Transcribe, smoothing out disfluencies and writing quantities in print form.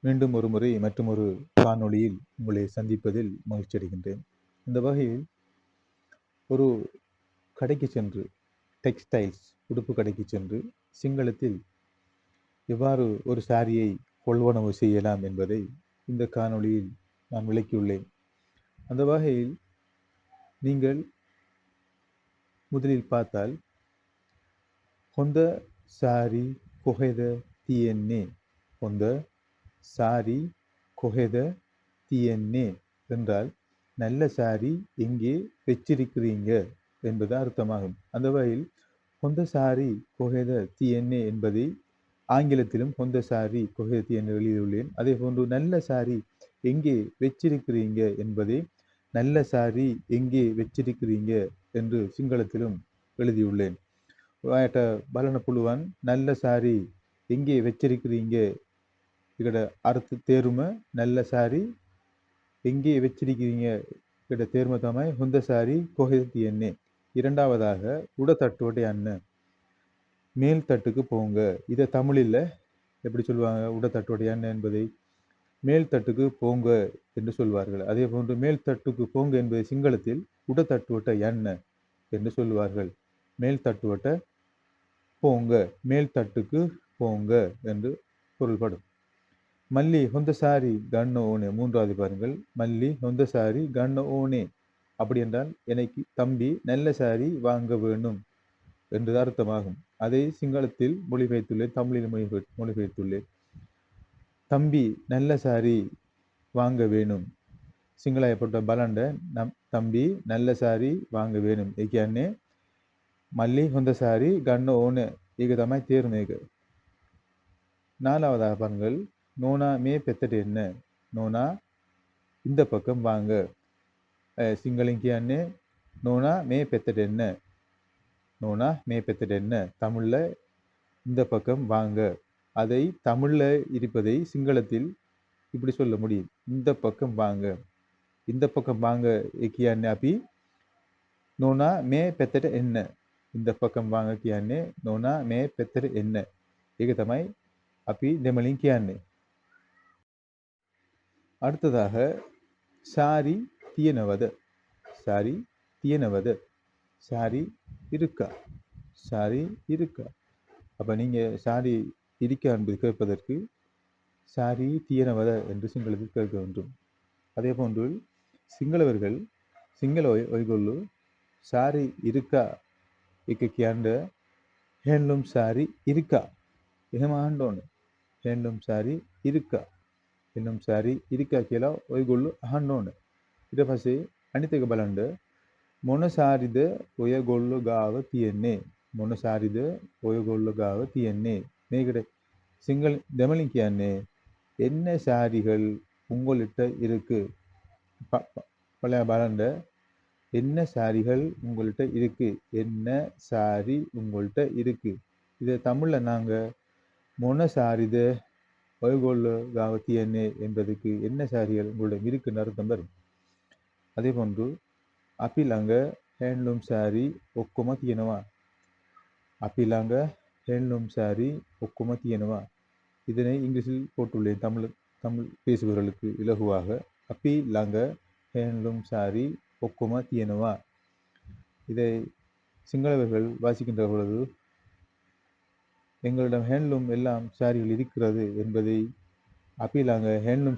மீண்டும் ஒரு முறை மற்றுமொரு காணொளியில் உங்களை சந்திப்பதில் மகிழ்ச்சி அடைகின்றேன். இந்த வகையில் ஒரு கடைக்கு சென்று டெக்ஸ்டைல்ஸ் உடுப்பு கடைக்கு சென்று சிங்களத்தில் எவ்வாறு ஒரு சாரியை கொள்வனவு செய்யலாம் என்பதை இந்த காணொளியில் நான் விளக்கியுள்ளேன். அந்த வகையில் நீங்கள் முதலில் பார்த்தால் ஹொந்த சாரி கொஹெத தியென்னே ஹொந்த சாரி கொஹெத தியென்னே என்றால் நல்ல சாரி எங்கே வச்சிருக்கிறீங்க என்பது அர்த்தமாகும். அந்த வகையில் ஹொந்த சாரி கொஹெத தியென்னே என்பதை ஆங்கிலத்திலும் ஹொந்த சாரி கொஹெத தியென்னே எழுதியுள்ளேன். அதே போன்று நல்ல சாரி எங்கே வச்சிருக்கிறீங்க என்பதை நல்ல சாரி எங்கே வச்சிருக்கிறீங்க என்று சிங்களத்திலும் எழுதியுள்ளேன். வாයට බලන පුළුවන් நல்ல சாரி எங்கே வச்சிருக்கிறீங்க இக்கட අර්ථ තේරුම நல்ல சாரி எங்கே வச்சிருக்கிறீங்க இக்கட තේරුම තමයි හොඳ சாரி කොහෙද තියෙන්නේ. இரண்டாவதாக உடத்தட்டுවට යන්න. மேல் தட்டுக்கு போங்க. இதை தமிழில் எப்படி சொல்லுவாங்க? உடத்தட்டுවට යන්න என்பதை மேல் தட்டுக்கு போங்க என்று சொல்வார்கள். அதே போன்று மேல் தட்டுக்கு போங்க என்பதை சிங்களத்தில் உடத்தட்டுවට යන්න என்று சொல்லுவார்கள். மேல் தட்டுவட்ட போங்க, மேல் தட்டுக்கு போங்க என்று பொருள்படும். மல்லி ஹொந்த சாரி கண்ண ஓனே, மூன்றாவது பாருங்கள். மல்லி ஹொந்த சாரி கண்ண ஓனே, அப்படி என்றால் எனக்கு தம்பி நல்ல சாரி வாங்க வேணும் என்று அர்த்தமாகும். அதை சிங்களத்தில் மொழிபெயர்த்துள்ளேன், தமிழில் மொழிபெயர்த்துள்ளேன். தம்பி நல்ல சாரி வாங்க வேணும். சிங்களப்பட்ட பலண்ட தம்பி நல்ல சாரி வாங்க வேணும். ஏக்கியானே மல்லி ஹொந்த சாரி கண்ண ஓனே, ඒක තමයි තේරුම එක. நாலாவதாக பாருங்கள். நோனா மே பெத்தට என்ன. நோனா இந்த பக்கம் வாங்க. சிங்களம் කියන්නේ நோனா மே பெத்தට என்ன. நோனா மே பெத்தට என்ன. தமிழில் இந்த பக்கம் வாங்க. அதை தமிழில் இருப்பதை சிங்களத்தில் இப்படி சொல்ல முடியும். இந்த பக்கம் வாங்க. இந்த பக்கம் வாங்க කියන්නේ අපි நோனா மே பெத்தට என்ன. இந்த பக்கம் வாங்க කියන්නේ நோனா மே பெத்தට என்ன. ඒක තමයි අපි දෙමළින් කියන්නේ. அடுத்ததாக சாரி தியனவத. சாரி தியனவத. சாரி இருக்கா. சாரி இருக்கா. அப்போ நீங்கள் சாரி இருக்கா என்பது கேட்பதற்கு சாரி தியனவத என்று சிங்களத்தில் கேட்க வேண்டும். அதே போன்று சிங்களவர்கள் சிங்கள ஒய்கொள்ளு சாரி இருக்கா එක කියන්න ஹேண்ட்லூம் சாரி இருக்கா. එහෙම අහන්න ඕනේ. ஹேண்ட்லூம் சாரி இருக்கா. ஹேண்ட்லூம் சாரி இருக்கா කියලා ඔයගොල්ලෝ අහන්න ඕනේ. ඊට පස්සේ අනිත් එක බලන්න මොන සාරිද ඔයගොල්ලෝ ගාව තියෙන්නේ. මොන සාරිද ඔයගොල්ලෝ ගාව තියෙන්නේ. මේකට සිංගල දෙමළින් කියන්නේ என்ன சாரிகள் உங்கள்கிட்ட இருக்கு. பழைய බලන්න என்ன சாரிகள் உங்கள்கிட்ட இருக்கு. என்ன சாரி உங்கள்கிட்ட இருக்கு. இதை தமிழில் நாங்கள் மொன சாரித ஒய்கொள்ளு காவத்தியன்னே என்பதுக்கு என்ன சாரிகள் உங்களிடம் இருக்குன்னு அர்த்தம் வரும். அதே போன்று அப்பிலாங்க ஹேண்ட்லூம் சாரி ஒக்கும தியனவா. அப்பிலாங்க ஹேண்ட்லூம் சாரி ஒக்கும தியனவா. இதனை இங்கிலீஷில் போட்டுள்ளேன் தமிழ் பேசுபவர்களுக்கு இலகுவாக. அப்பிலாங்க ஹேண்ட்லூம் சாரி ஒக்கும தியனவா. இதை சிங்களவர்கள் வாசிக்கின்ற பொழுது எங்களிடம் ஹேண்ட்லூம் எல்லாம் சாரிகள் இருக்கிறது என்பதை அப்பிலாங்க ஹேண்ட்லூம்